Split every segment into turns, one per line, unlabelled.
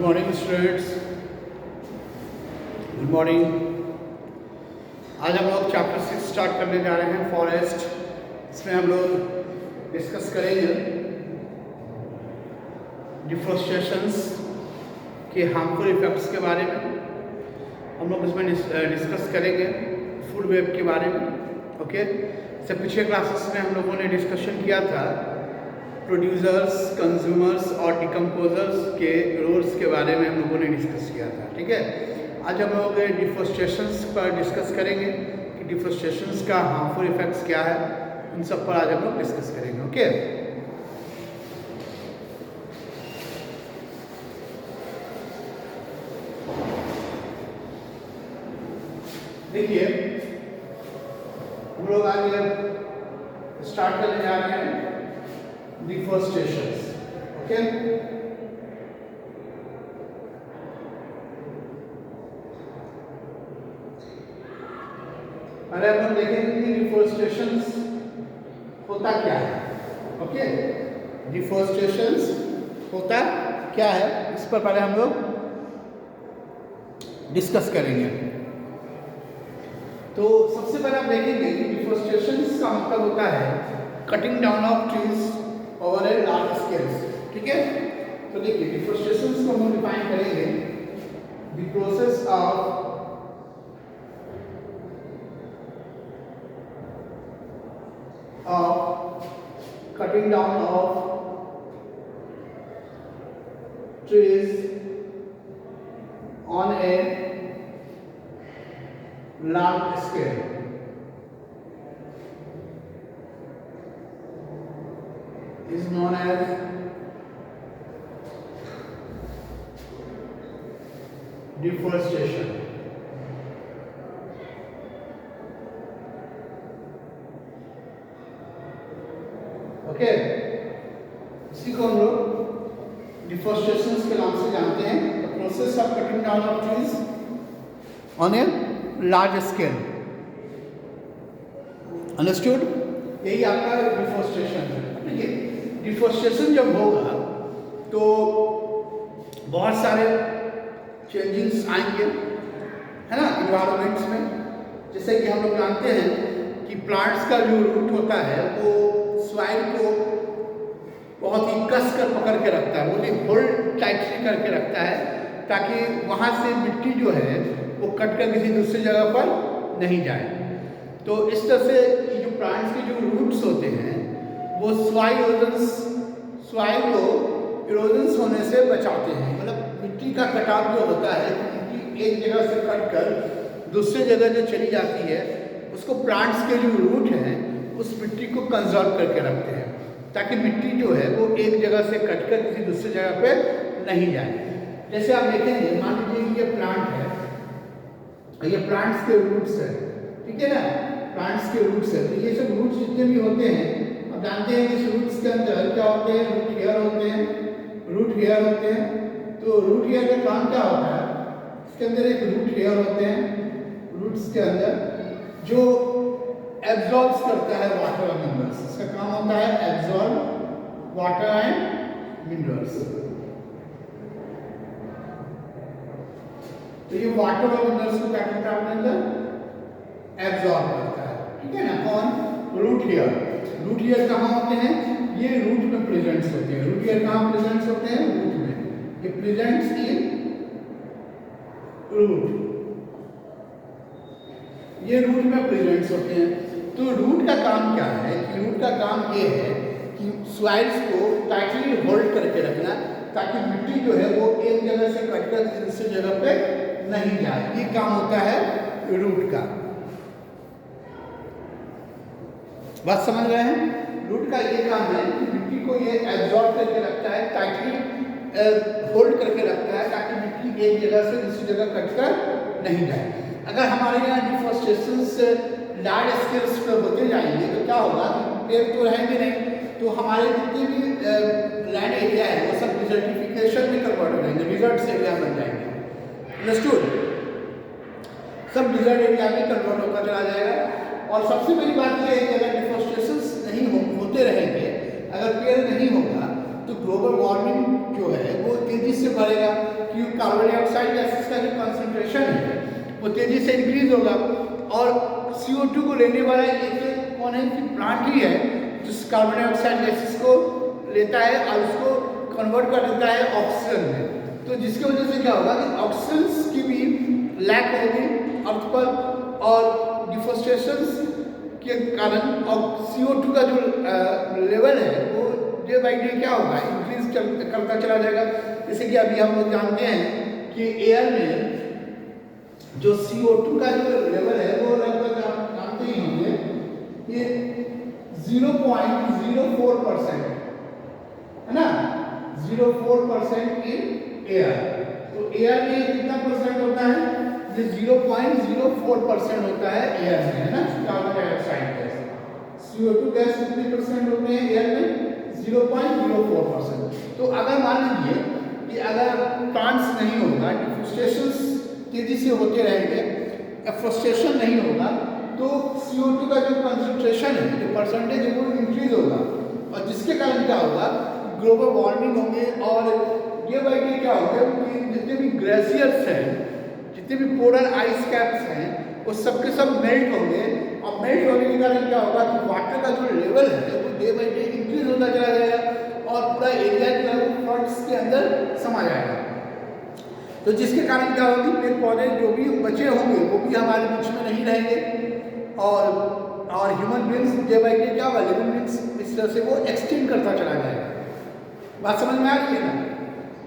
Good morning students, good morning. आज हम लोग चैप्टर 6 स्टार्ट करने जा रहे हैं, फॉरेस्ट। इसमें हम लोग डिस्कस करेंगे डिफॉरेस्टेशंस के हार्मफुल इफेक्ट्स के बारे में। हम लोग इसमें डिस्कस करेंगे फूड वेब के बारे में। ओके, इससे पिछले क्लासेस में हम लोगों ने डिस्कशन किया था प्रोड्यूसर्स, कंज्यूमर्स और डिकम्पोजर्स के रोल्स के बारे में हम लोगों ने डिस्कस किया था। ठीक है, आज हम लोग डिफॉरेस्टेशंस पर डिस्कस करेंगे कि डिफॉरेस्टेशंस का हार्मफुल इफेक्ट्स क्या है, उन सब पर आज हम लोग डिस्कस करेंगे। ओके, देखिए हम लोग आज स्टार्ट करने जा रहे हैं डिफॉरेस्टेशंस। ओके, अरे अपन देखेंगे कि डिफॉरेस्टेशंस होता क्या है। ओके, डिफॉरेस्टेशंस होता क्या है, इस पर पहले हम लोग डिस्कस करेंगे। तो सबसे पहले आप देखेंगे कि डिफॉरेस्टेशंस का मतलब होता है cutting down of trees over a large scales. ठीक है, तो देखिए डिफॉरेस्टेशंस को हम डिफाइन करेंगे the process of cutting down of trees on a large scale is known as deforestation। Okay, इसी को हम लोग डिफॉरेस्टेशंस के नाम से जानते हैं, the process of cutting down of trees on a large scale. Understood, यही आपका डिफॉरेस्टेशन है। ठीक है, डिफॉरेस्टेशन जब होगा तो बहुत सारे चेंजेस आएंगे, है ना, इन्वायरमेंट्स में। जैसे कि हम लोग जानते हैं कि प्लांट्स का जो रूट होता है वो सॉइल को बहुत ही कस कर पकड़ के रखता है, वो भी होल्ड टाइटली करके रखता है, ताकि वहाँ से मिट्टी जो है वो कट कर किसी दूसरी जगह पर नहीं जाए। तो इस तरह से ये जो प्लांट्स के जो रूट्स होते हैं वो सॉइल को इरोजन्स होने से बचाते हैं। मतलब मिट्टी का कटाव जो होता है, मिट्टी एक जगह से कट कर दूसरी जगह जो चली जाती है, उसको प्लांट्स के जो रूट हैं उस मिट्टी को कंजर्व करके रखते हैं, ताकि मिट्टी जो है वो एक जगह से कटकर किसी दूसरी जगह पे नहीं जाए। जैसे आप देखेंगे, मान लीजिए कि ये प्लांट है, ये प्लांट्स के रूट्स है। ठीक है ना, प्लांट्स के रूट्स है। तो ये सब रूट्स जितने भी होते हैं, आप जानते हैं कि इस रूट्स के अंदर क्या होते हैं, रूट हेयर होते हैं, रूट हेयर होते हैं। तो रूट हेयर का काम क्या होता है, इसके अंदर एक रूट हेयर होते हैं, रूट्स के अंदर, जो एब्जॉर्ब करता है वाटर और मिनरल्स। इसका काम होता है एब्जॉर्ब वाटर एंड मिनरल्स। तो ये वाटर और मिनरल्स को क्या करता है अपने अंदर, एब्जॉर्ब करता है। ठीक है ना, कौन, रूट हेयर। रूट हेयर कहाँ होते हैं, ये रूट में प्रेजेंट्स होते हैं। रूट हेयर कहाँ प्रेजेंट्स होते हैं, रूट में। ये प्रेजेंट्स इन रूट, ये रूट में प्रेजेंट्स होते हैं। तो रूट का काम क्या है, कि रूट का काम ये है कि सॉइल्स को टाइटली होल्ड करके रखना, ताकि मिट्टी जो है वो एक जगह से कटकर दूसरी जगह पे नहीं जाए। ये काम होता है रूट का। बात समझ रहे हैं, रूट का ये काम है कि मिट्टी को ये एब्जॉर्ब करके रखता है, टाइटली होल्ड करके रखता है, ताकि मिट्टी एक जगह से दूसरी जगह कटकर नहीं जाए। अगर हमारे यहाँ डिफॉरेस्टेशंस लार्ज स्केल्स पर होते जाएंगे तो क्या होगा, पेड़ तो रहेंगे नहीं, तो हमारे जितने भी लैंड एरिया है वो सब डिजर्टिफिकेशन में कन्वर्ट हो जाएंगे, डिजर्ट्स एरिया बन जाएंगे। अंडरस्टूड, सब डिजर्ट एरिया में कन्वर्ट होकर चला जाएगा। और सबसे बड़ी बात यह है कि अगर डिफॉरेस्टेशंस नहीं होते रहेंगे, अगर पेड़ नहीं होगा, तो ग्लोबल वार्मिंग जो है वो तेजी से बढ़ेगा, क्योंकि कार्बन डाइऑक्साइड गैसेस का जो कंसंट्रेशन है वो तेजी से इंक्रीज होगा। और CO2 को लेने वाला एक कौन है कि प्लांट ही है जो कार्बन डाइऑक्साइड गैसेस को लेता है और उसको कन्वर्ट कर देता है ऑक्सीजन में। तो जिसकी वजह से क्या होगा कि ऑक्सीजन की भी लैक होगी अर्थ पर, और डिफोरेस्टेशन के कारण और CO2 का जो लेवल है वो डे बाई डे क्या होगा, इंक्रीज करता चला जाएगा। जैसे कि अभी हम लोग जानते हैं कि एयर में जो CO2 का जो लेवल है वो लगभग आप जानते ही होंगे ये 0.04% है ना, 0.04% इन एयर। तो एयर में कितना परसेंट होता है, ये 0.04% होता है एयर में, है ना, carbon dioxide gas. CO2 gas कितने परसेंट होते हैं एयर में, 0.04%। तो अगर मान लीजिए कि अगर प्लांट्स नहीं होगा, डिफोरेस्टेशन तेजी से होते रहेंगे, एफोरेस्टेशन नहीं होगा, तो CO2 का जो कंसंट्रेशन है, जो परसेंटेज है वो इंक्रीज होगा, और जिसके कारण क्या होगा, ग्लोबल वार्मिंग होंगे। और डे बाई डे क्या होगा कि जितने भी ग्लेशियर्स हैं, जितने भी पोलर आइस कैप्स हैं, वो सबके सब मेल्ट होंगे, और मेल्ट होने के कारण क्या होगा कि वाटर का जो लेवल है वो डे बाई डे इंक्रीज होता चला जाएगा, और पूरा एरिया जो है वो फ्लड्स के अंदर समा जाएगा। तो जिसके कारण क्या होगी, पेड़ पौधे जो भी बचे होंगे वो भी हमारे बीच में नहीं रहेंगे, और human beings day by day क्या होगा, लिविंग बींग्स इस तरह से वो एक्सटेंड करता चला जाएगा। बात समझ में आ रही है ना?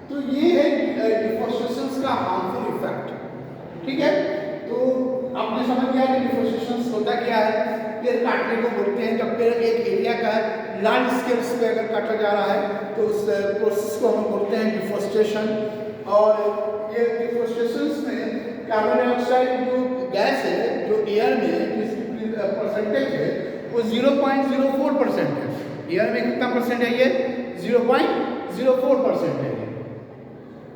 तो ये है डिफोरेस्टेशन का हार्मफुल इफेक्ट, ठीक है। तो आपने समझ गया कि डिफोरेस्टेशन होता क्या है, पेड़ काटने को बोलते हैं। जब पेड़ एक एरिया का लार्ज स्केल्स पे अगर काटा जा रहा है तो उस प्रोसेस को हम बोलते हैं डिफोरेस्टेशन। और ये डिफोरेस्टेशन में कार्बन डाइऑक्साइड जो गैस है जो एयर में जिसकी परसेंटेज है वो 0.04% है। एयर में कितना परसेंट है, ये 0.04% है।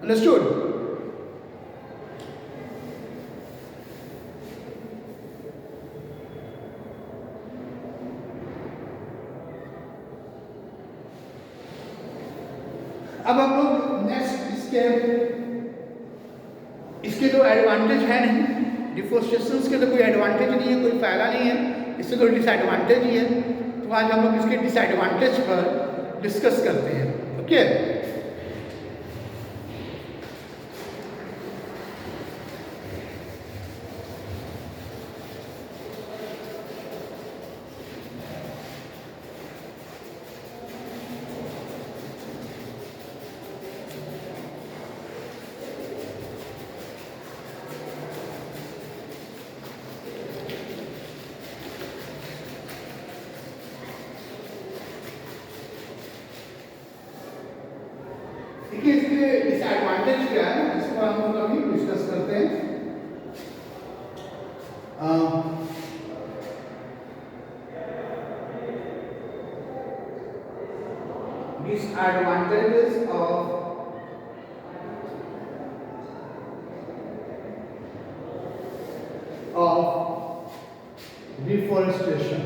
अंडरस्टूड? अब हम लोग नेक्स्ट इसके जो एडवांटेज है नहीं, डिफोरेस्टेशन के तो कोई एडवांटेज नहीं है, कोई फायदा नहीं है, इससे तो डिसएडवांटेज ही है। तो आज हम लोग इसके डिसएडवांटेज पर डिस्कस करते हैं। ओके, देखिए इसके डिसएडवांटेज क्या है, इसको हम लोग अभी डिस्कस करते हैं। Disadvantages of deforestation.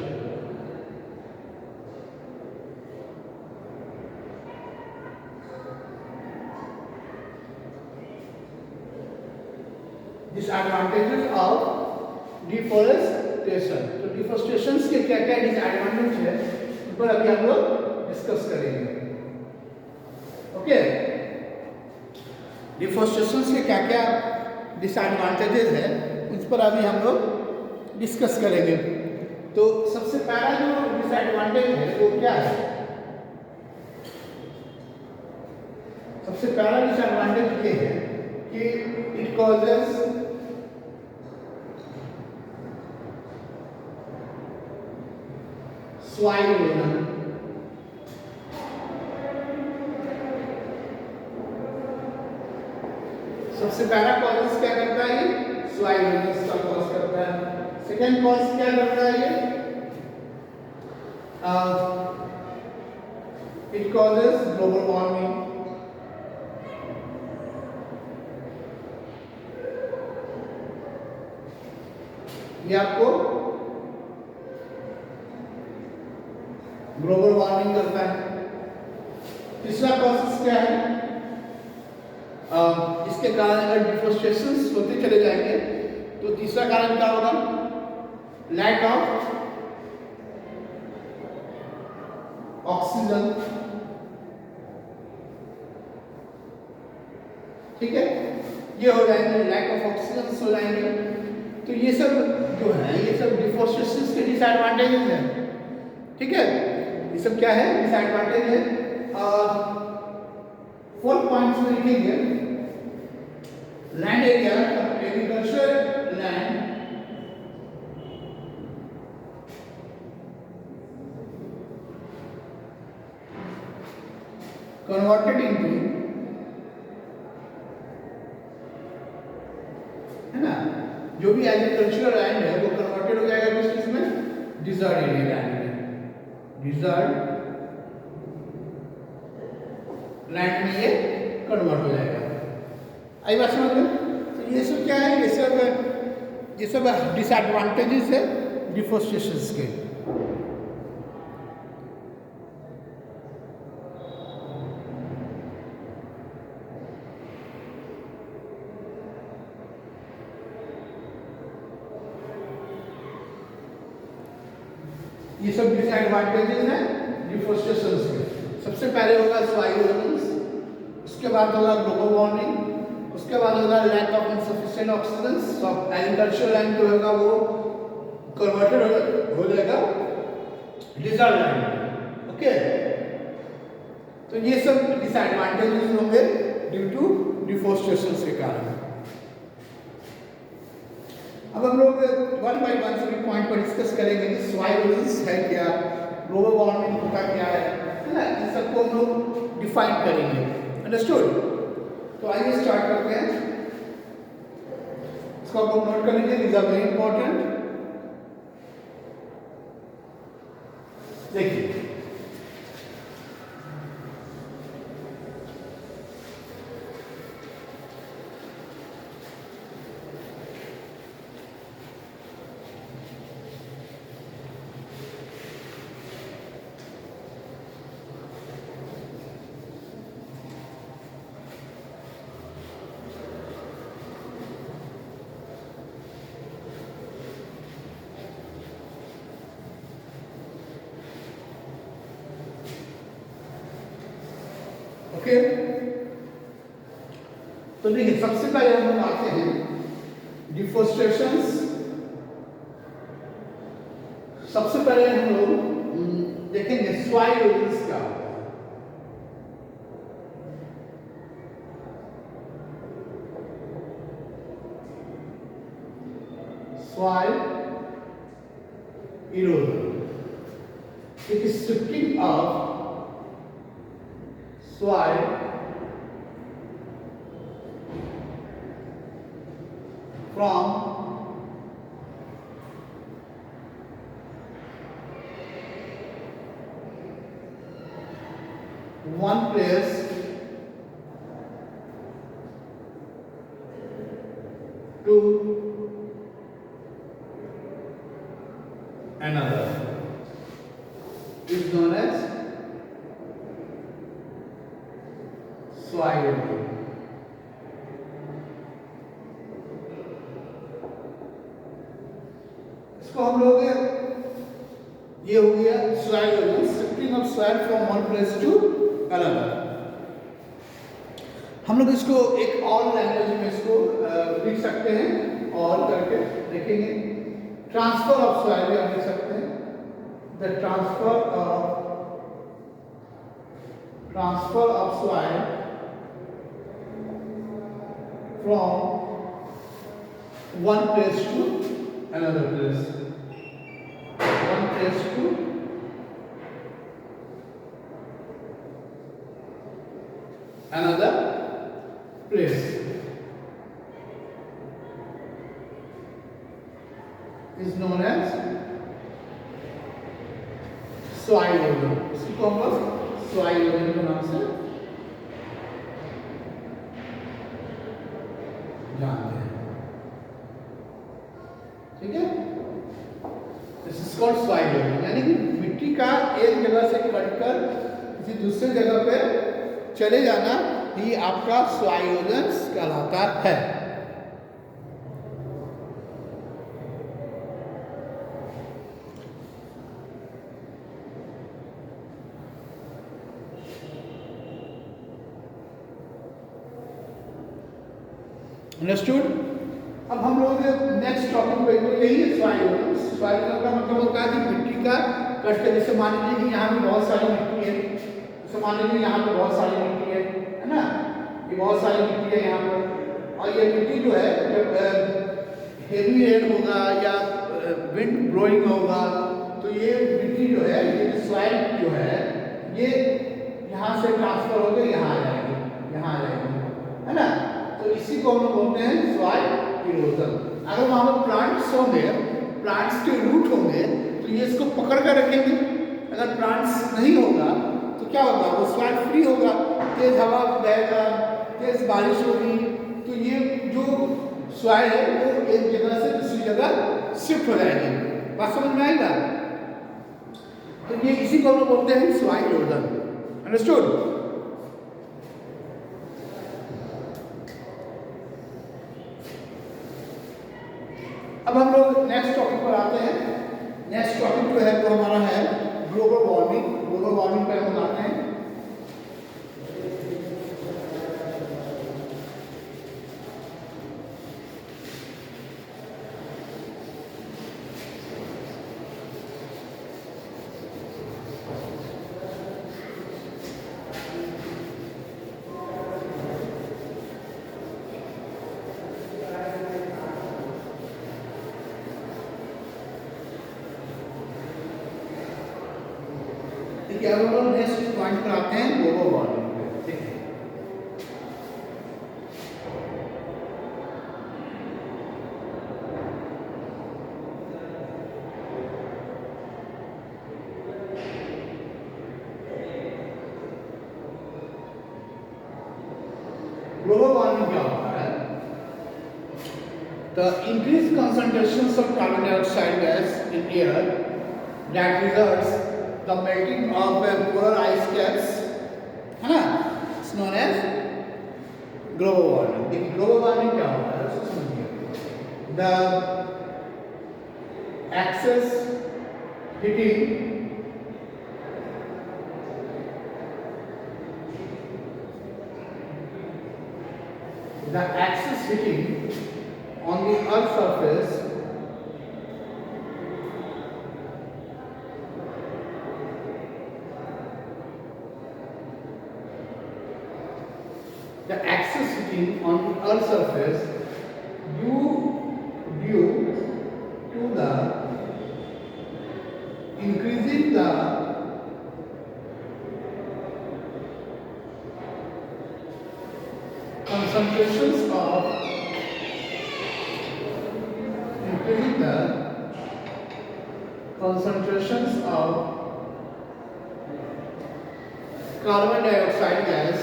Disadvantages of deforestation. तो डिफोरेस्टेशन के क्या क्या डिसएडवांटेज है उन पर अभी हम लोग डिस्कस करेंगे। ओके, डिफोरेस्टेशन के क्या क्या डिसएडवांटेजेस है उस पर अभी हम लोग डिस्कस करेंगे। तो सबसे पहला जो डिसएडवांटेज है वो क्या है, सबसे पहला डिसएडवांटेज ये है कि इट कॉजेस सॉइल इरोजन। सबसे पहला कॉज क्या करता है, ये सॉइल इरोजन का कॉज करता है। सेकंड कॉज क्या करता है, ये इट कॉजेस ग्लोबल वार्मिंग। ये आपको ग्लोबल वार्मिंग करता है। तीसरा प्रोसेस क्या है, इसके कारण अगर डिफोरेस्टेशन होते चले जाएंगे तो तीसरा कारण क्या होगा? Lack of oxygen. ठीक है, ये हो जाएंगे, लैक ऑफ ऑक्सीजन हो जाएंगे। तो ये सब जो है ये सब डिफोरेस्टेशन के डिसएडवांटेजेस हैं। ठीक है, ये सब क्या है? डिसएडवांटेज है। और 4 पॉइंट्स में लिखेंगे, land area, agriculture land converted into, है ना, जो भी एग्रीकल्चरल लैंड है वो कन्वर्टेड हो जाएगा किस चीज में? डिजर्ट एरिया लैंड में। डिजर्ट लैंड में ये कन्वर्ट हो जाएगा। आई बात समझ में? तो ये सब क्या है? ये सब डिसएडवांटेजेस है डिफोरेस्टेशन के। ये सब डिसएडवांटेजेस हैं डिफोरेस्टेशन के। सबसे पहले होगा सॉइल इरोजन, उसके बाद होगा ग्लोबल वार्मिंग, उसके बाद होगा lack of insufficient oxygen. Agriculture land जो होगा वो कन्वर्टेड हो जाएगा डिजर्ट लैंड। ओके, तो ये सब डिसएडवांटेजेस होंगे ड्यू टू डिफोरेस्टेशन के कारण। अब हम लोग वन बाय वन सभी पॉइंट पर डिस्कस करेंगे कि सॉइल इरोजन है क्या, ग्लोबल वार्मिंग होता क्या है ना, इन सबको हम लोग डिफाइन करेंगे। अंडरस्टूड? तो आइए स्टार्ट करते हैं। इसको आप नोट कर लीजिए, दिस आर वेरी इंपॉर्टेंट। देखिए, ओके, तो देखिए सबसे पहले हम लोग आते हैं डिफोरेस्टेशन। सबसे पहले हम लोग देखेंगे सॉइल इरोजन क्या होता है। Soil erosion, it is shifting of soil from one place to another is known as soil. इसको हम लोग ये हो गया soil erosion, shifting of soil from one place to another। हम लोग इसको एक और लैंग्वेज में इसको लिख सकते हैं और करके देखेंगे। ट्रांसफर ऑफ सॉइल भी हम लिख सकते हैं, the transfer of soil from one place to another place, one place to another place is known as soil erosion। इसको हम लोग soil erosion के नाम से जानते हैं। ठीक है, this is called soil erosion, यानी कि मिट्टी का एक जगह से कटकर किसी दूसरे जगह पे चले जाना, ये आपका सॉइल ओजोन्स कहलाता है। अंडरस्टूड। अब हम लोग नेक्स्ट टॉपिक पे, तो यही है सॉइल ओजोन्स। सॉइल ओजोन का मतलब होता है कि मिट्टी का कष्ट। जैसे मान लीजिए कि यहाँ भी बहुत सारी मिट्टी है, जैसे मान लीजिए यहाँ पे बहुत सारी मिट्टी है ना, ये बहुत सारी मिट्टी है यहाँ पर। और ये मिट्टी जो है जब हेवी रेन होगा या विंड ब्लोइंग होगा तो ये मिट्टी जो है, ये सॉइल जो है, ये यहाँ से ट्रांसफर होकर यहाँ आ जाएगी, यहाँ आ जाएगी, है ना। तो इसी को हम लोग बोलते हैं सॉइल इरोजन। अगर वहाँ पर प्लांट्स होंगे, प्लांट्स के रूट होंगे, तो ये इसको पकड़ कर रखेंगे। अगर प्लांट्स नहीं होगा तो क्या होगा, वो सॉइल फ्री होगा, तेज हवा बहेगा, तेज बारिश होगी, तो ये जो सॉइल है वो एक जगह से दूसरी जगह शिफ्ट हो जाएगी। बात समझ में आएगा? तो ये इसी को हम लोग बोलते हैं सॉइल इरोजन। अंडरस्टूड। अब हम लोग नेक्स्ट टॉपिक पर आते हैं। नेक्स्ट टॉपिक जो है वो हमारा है ग्लोबल वार्मिंग। ग्लोबल वार्मिंग पर हम आते हैं। क्या हम लोग नेक्स्ट पॉइंट पर आते हैं ग्लोबल वार्मिंग पे। ठीक है, ग्लोबल वार्मिंग क्या होता है? The increased concentrations of carbon dioxide gas in air that results the melting of polar ice caps, है ना, it's known as global warming। देखिए ग्लोबल वार्मिंग क्या होता है उसको समझिए। The excess heating on the earth's surface due to the increasing the concentrations of carbon dioxide gas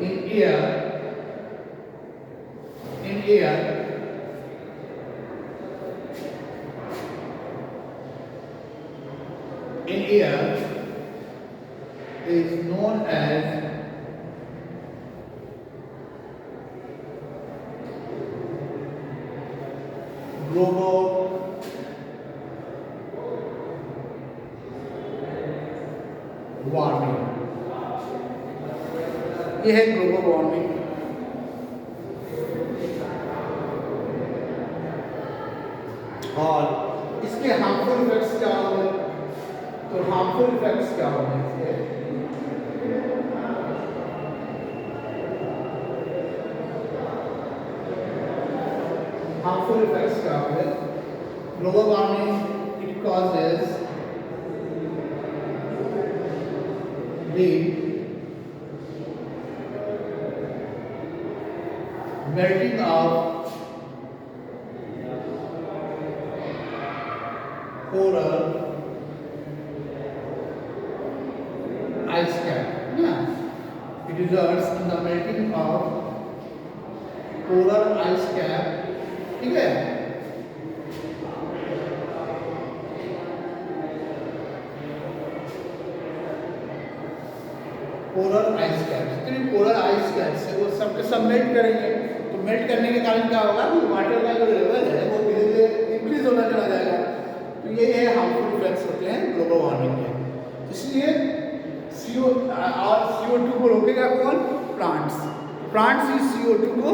in air is known as global warming. ये है global warming. और इसके हार्मफुल इफेक्ट्स क्या होंगे? तो हार्मफुल इफेक्ट्स क्या होंगे इसके? हार्मफुल इफेक्ट्स क्या होंगे? Global warming it causes the melting of polar ice cap. Yeah. It results in the melting of polar ice cap. ठीक है? पोलर आइस कैप्स, जितने भी पोलर आइस कैप्स है वो सब के सब मेल्ट करेंगे। तो मेल्ट करने के कारण क्या होगा कि वाटर का जो लेवल है वो धीरे धीरे इंक्रीज होना चला जाएगा। तो ये हार्मफुल इफेक्ट्स होते हैं ग्लोबल वार्मिंग के। इसलिए CO2 को रोकेगा कौन? प्लांट्स। प्लांट्स ही CO2 को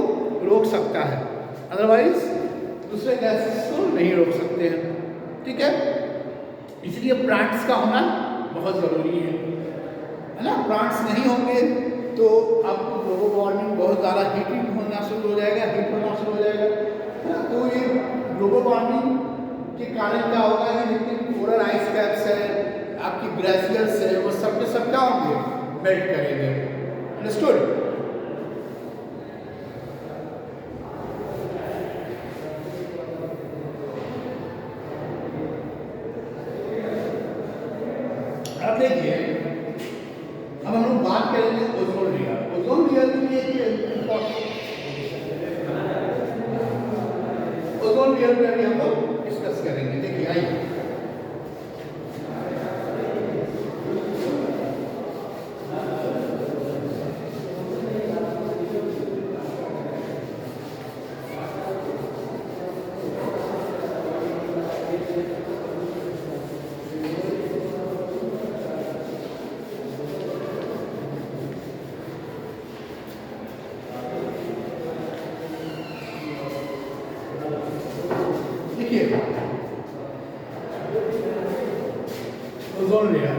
रोक सकता है, अदरवाइज दूसरे गैसेस को नहीं रोक सकते हैं। ठीक है, इसलिए प्लांट्स का होना बहुत ज़रूरी है ना। प्लांट्स नहीं होंगे तो अब ग्लोबल वार्मिंग बहुत ज़्यादा हीटिंग होना शुरू हो जाएगा, हीट होना शुरू हो जाएगा, है ना। तो ये ग्लोबल वार्मिंग के कारण क्या होगा कि जितने पोलर आइस कैप्स है, आपकी ग्लेशियर्स है, वो सब के सब क्या होंगे? मेल्ट करेंगे। अंडरस्टूड? अब देखिए, अब हम लोग बात करेंगे ओजोन लेयर। ओजोन लेयर के लिए ओजोन लेयर पे अभी हम लोग डिस्कस करेंगे। देखिए आइए, ओजोन लेयर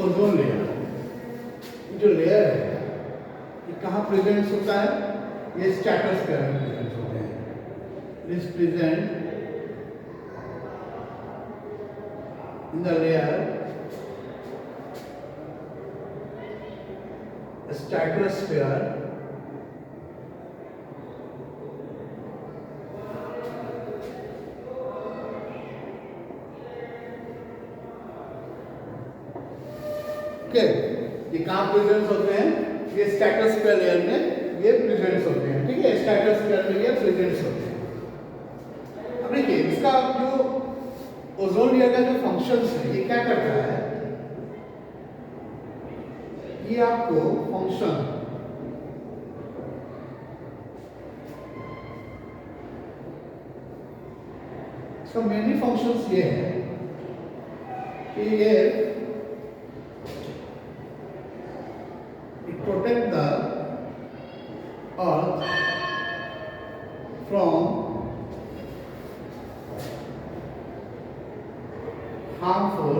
ओजोन लेयर, जो लेयर है ये कहाँ प्रेजेंट होता है? ये स्ट्रेटोस्फीयर में प्रेजेंट होते हैं। Is present in the layer stratosphere okay. ये कहाँ प्रेजेंट होते हैं? ये स्ट्रेटोस्फीयर लेयर में ये प्रेजेंट होते हैं। ठीक है, स्ट्रेटोस्फीयर में ये प्रेजेंट होते हैं। अब देखिए, इसका जो ओजोन लेयर का जो फंक्शंस है, ये क्या करता है? ये आपको फंक्शन इसका मेनली फंक्शंस ये है कि ये protect the earth from harmful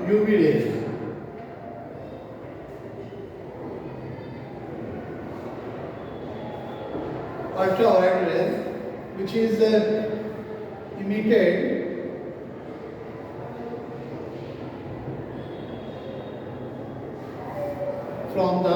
UV rays, ultraviolet rays, which is emitted from the